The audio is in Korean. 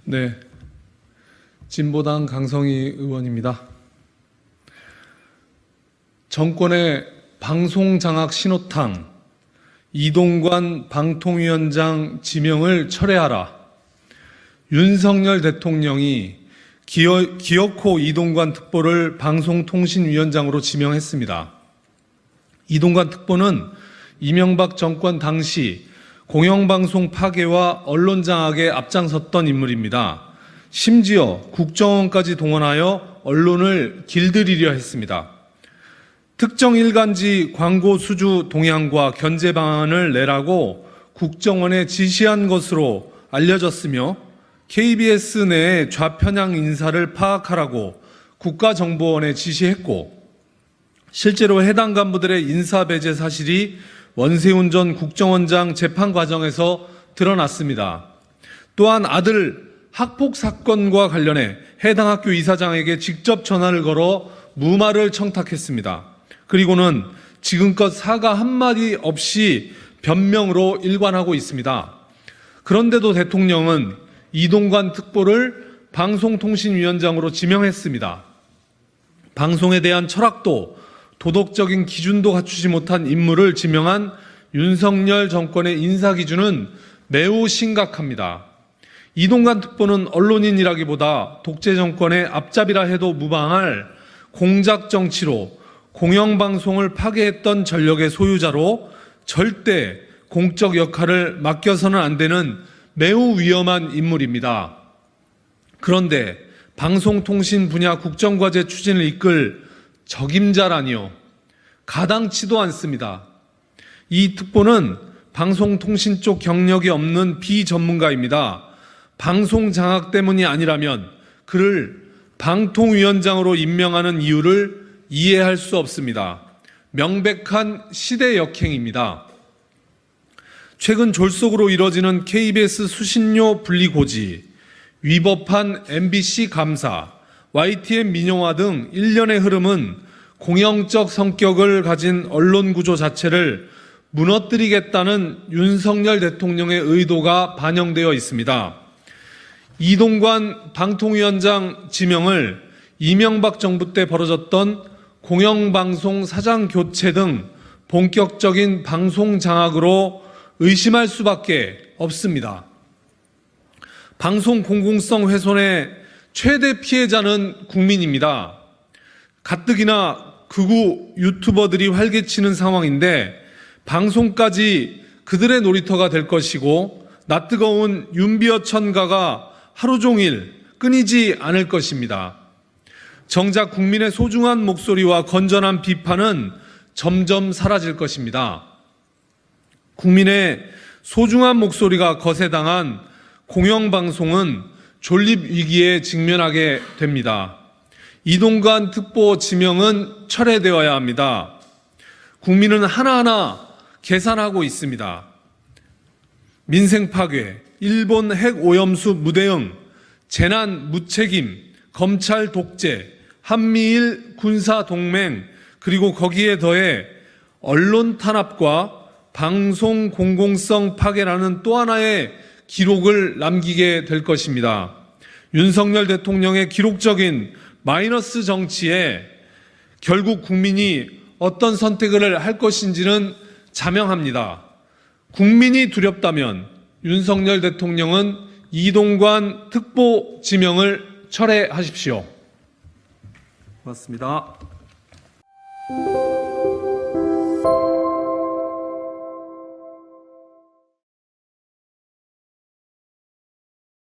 네, 진보당 강성희 의원입니다. 정권의 방송장악 신호탄, 이동관 방통위원장 지명을 철회하라. 윤석열 대통령이 기어코 이동관 특보를 방송통신위원장으로 지명했습니다. 이동관 특보는 이명박 정권 당시 공영방송 파괴와 언론장악에 앞장섰던 인물입니다. 심지어 국정원까지 동원하여 언론을 길들이려 했습니다. 특정 일간지 광고 수주 동향과 견제 방안을 내라고 국정원에 지시한 것으로 알려졌으며 KBS 내 좌편향 인사를 파악하라고 국가정보원에 지시했고 실제로 해당 간부들의 인사 배제 사실이 원세훈 전 국정원장 재판 과정에서 드러났습니다. 또한 아들 학폭 사건과 관련해 해당 학교 이사장에게 직접 전화를 걸어 무마를 청탁했습니다. 그리고는 지금껏 사과 한마디 없이 변명으로 일관하고 있습니다. 그런데도 대통령은 이동관 특보를 방송통신위원장으로 지명했습니다. 방송에 대한 철학도 도덕적인 기준도 갖추지 못한 인물을 지명한 윤석열 정권의 인사 기준은 매우 심각합니다. 이동관 특보는 언론인이라기보다 독재 정권의 앞잡이라 해도 무방할 공작 정치로 공영방송을 파괴했던 전력의 소유자로 절대 공적 역할을 맡겨서는 안 되는 매우 위험한 인물입니다. 그런데 방송통신 분야 국정과제 추진을 이끌 적임자라니요. 가당치도 않습니다. 이 특보는 방송통신 쪽 경력이 없는 비전문가입니다. 방송 장악 때문이 아니라면 그를 방통위원장으로 임명하는 이유를 이해할 수 없습니다. 명백한 시대 역행입니다. 최근 졸속으로 이뤄지는 KBS 수신료 분리 고지, 위법한 MBC 감사, YTN 민영화 등 일련의 흐름은 공영적 성격을 가진 언론 구조 자체를 무너뜨리겠다는 윤석열 대통령의 의도가 반영되어 있습니다. 이동관 방통위원장 지명을 이명박 정부 때 벌어졌던 공영방송 사장 교체 등 본격적인 방송 장악으로 의심할 수밖에 없습니다. 방송 공공성 훼손의 최대 피해자는 국민입니다. 가뜩이나 극우 유튜버들이 활개치는 상황인데 방송까지 그들의 놀이터가 될 것이고 낯뜨거운 윤비어 천가가 하루 종일 끊이지 않을 것입니다. 정작 국민의 소중한 목소리와 건전한 비판은 점점 사라질 것입니다. 국민의 소중한 목소리가 거세당한 공영방송은 존립 위기에 직면하게 됩니다. 이동관 특보 지명은 철회되어야 합니다. 국민은 하나하나 계산하고 있습니다. 민생 파괴, 일본 핵 오염수 무대응, 재난 무책임, 검찰 독재, 한미일 군사 동맹, 그리고 거기에 더해 언론 탄압과 방송 공공성 파괴라는 또 하나의 기록을 남기게 될 것입니다. 윤석열 대통령의 기록적인 마이너스 정치에 결국 국민이 어떤 선택을 할 것인지는 자명합니다. 국민이 두렵다면 윤석열 대통령은 이동관 특보 지명을 철회하십시오. 고맙습니다.